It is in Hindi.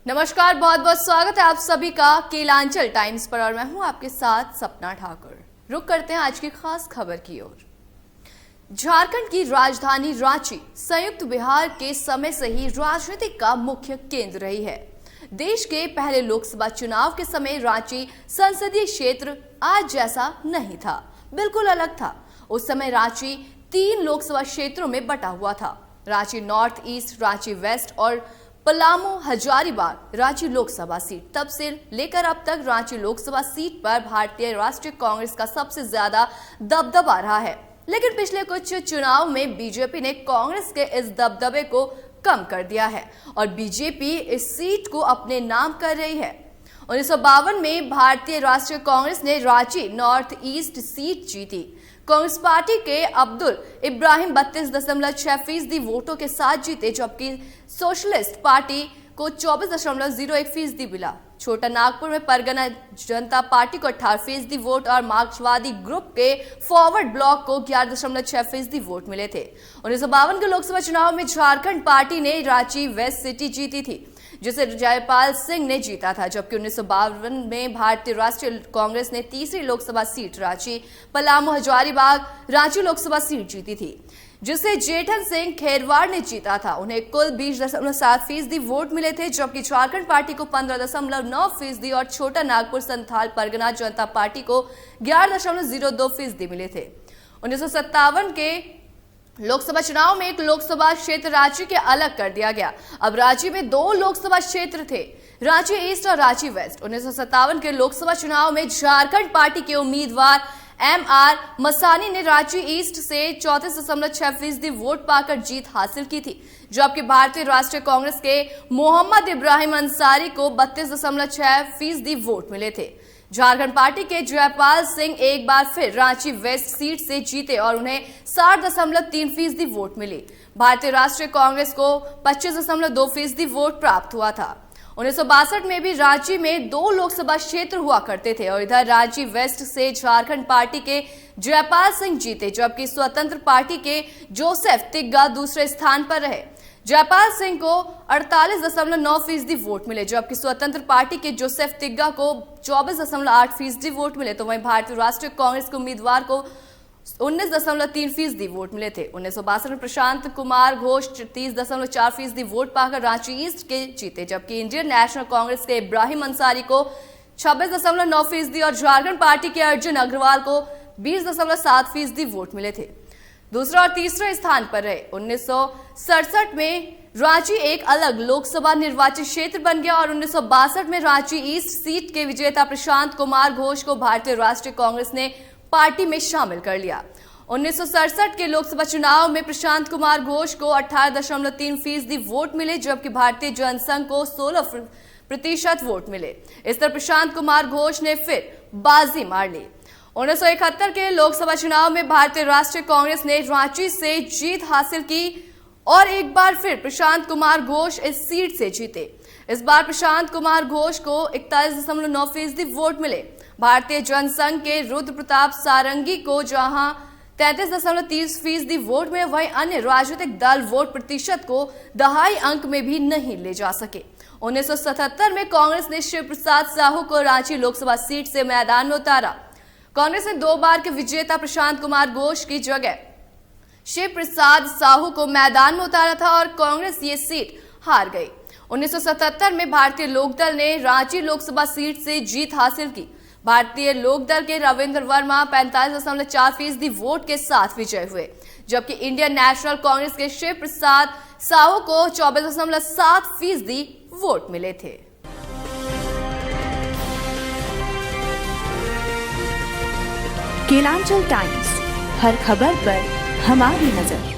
नमस्कार, बहुत बहुत स्वागत है आप सभी का केलांचल टाइम्स पर और मैं हूं आपके साथ सपना ठाकुर। रुक करते हैं आज की खास खबर की ओर। झारखंड की राजधानी रांची संयुक्त बिहार के समय से ही राजनीतिक का मुख्य केंद्र रही है। देश के पहले लोकसभा चुनाव के समय रांची संसदीय क्षेत्र आज जैसा नहीं था, बिल्कुल अलग था। उस समय रांची 3 लोकसभा क्षेत्रों में बटा हुआ था। Ranchi north east, Ranchi west और पलामू हजारीबाग रांची लोकसभा सीट। तब से लेकर अब तक रांची लोकसभा सीट पर भारतीय राष्ट्रीय कांग्रेस का सबसे ज्यादा दबदबा रहा है। लेकिन पिछले कुछ चुनाव में बीजेपी ने कांग्रेस के इस दबदबे को कम कर दिया है और बीजेपी इस सीट को अपने नाम कर रही है। 1952 में भारतीय राष्ट्रीय कांग्रेस ने रांची नॉर्थ ईस्ट सीट जीती। कांग्रेस पार्टी के अब्दुल इब्राहिम 32.6% वोटों के साथ जीते, जबकि सोशलिस्ट पार्टी को 24.01% मिला। छोटा नागपुर में परगना जनता पार्टी को 18% वोट और मार्क्सवादी ग्रुप के फॉरवर्ड ब्लॉक को 11.6% वोट मिले थे। 1952 के लोकसभा चुनाव में झारखंड पार्टी ने रांची वेस्ट सिटी जीती थी, जिसे जयपाल सिंह ने जीता था, जबकि 1952 में भारतीय राष्ट्रीय कांग्रेस ने तीसरी लोकसभा सीट रांची पलामू हजारीबाग रांची लोकसभा सीट जीती थी, जिसे जेठन सिंह खेरवाड़ ने जीता था। उन्हें कुल 20.7% वोट मिले थे, जबकि झारखंड पार्टी को 15.9% और छोटा नागपुर संथाल परगना जनता पार्टी को 11.02% मिले थे। 1957 के लोकसभा चुनाव में एक लोकसभा क्षेत्र रांची के अलग कर दिया गया। अब रांची में 2 लोकसभा क्षेत्र थे, रांची ईस्ट और रांची वेस्ट। 1957 के लोकसभा चुनाव में झारखंड पार्टी के उम्मीदवार MR मसानी ने रांची ईस्ट से 34.6% वोट पाकर जीत हासिल की थी, जबकि भारतीय राष्ट्रीय कांग्रेस के मोहम्मद इब्राहिम अंसारी को 32.6% वोट मिले थे। झारखंड पार्टी के जयपाल सिंह एक बार फिर रांची वेस्ट सीट से जीते और उन्हें 60.3% वोट मिली। भारतीय राष्ट्रीय कांग्रेस को 25.2% वोट प्राप्त हुआ था। 1962 में भी रांची में 2 लोकसभा क्षेत्र हुआ करते थे और इधर रांची वेस्ट से झारखंड पार्टी के जयपाल सिंह जीते, जबकि स्वतंत्र पार्टी के जोसेफ तिग्गा दूसरे स्थान पर रहे। जयपाल सिंह को 48.9% वोट मिले, जबकि स्वतंत्र पार्टी के जोसेफ तिग्गा को 24.8% वोट मिले। तो वहीं भारतीय राष्ट्रीय कांग्रेस के उम्मीदवार को 19.3% वोट मिले थे। 1962 में प्रशांत कुमार घोष 30.4% वोट पाकर रांची ईस्ट के जीते, जबकि इंडियन नेशनल कांग्रेस के इब्राहिम अंसारी को 26.9% और झारखंड पार्टी के अर्जुन अग्रवाल को 20.7% वोट मिले थे। दूसरा और तीसरे स्थान पर रहे। 1967 में रांची एक अलग लोकसभा निर्वाचित क्षेत्र बन गया और 1962 में रांची ईस्ट सीट के विजेता प्रशांत कुमार घोष को भारतीय राष्ट्रीय कांग्रेस ने पार्टी में शामिल कर लिया। 1967 के लोकसभा चुनाव में प्रशांत कुमार घोष को 18.3% वोट मिले, जबकि भारतीय जनसंघ को 16% वोट मिले। इस तरह प्रशांत कुमार घोष ने फिर बाजी मार ली। 1971 के लोकसभा चुनाव में भारतीय राष्ट्रीय कांग्रेस ने रांची से जीत हासिल की और एक बार फिर प्रशांत कुमार घोष इस सीट से जीते। इस बार प्रशांत कुमार घोष को 41.9% वोट मिले। भारतीय जनसंघ के रुद्र प्रताप सारंगी को जहां 33.30% वोट में, वहीं अन्य राजनीतिक दल वोट प्रतिशत को दहाई अंक में भी नहीं ले जा सके। 1977 में कांग्रेस ने शिव प्रसाद साहू को रांची लोकसभा सीट से मैदान में उतारा। कांग्रेस ने 2 बार के विजेता प्रशांत कुमार घोष की जगह शिव प्रसाद साहू को मैदान में उतारा था और कांग्रेस ये सीट हार गई। 1977 में भारतीय लोकदल ने रांची लोकसभा सीट से जीत हासिल की। भारतीय लोकदल के रविंद्र वर्मा 45.4% वोट के साथ विजय हुए, जबकि इंडियन नेशनल कांग्रेस के शिव प्रसाद साहू को 24.7% वोट मिले थे। केलांचल टाइम्स, हर खबर पर हमारी नजर।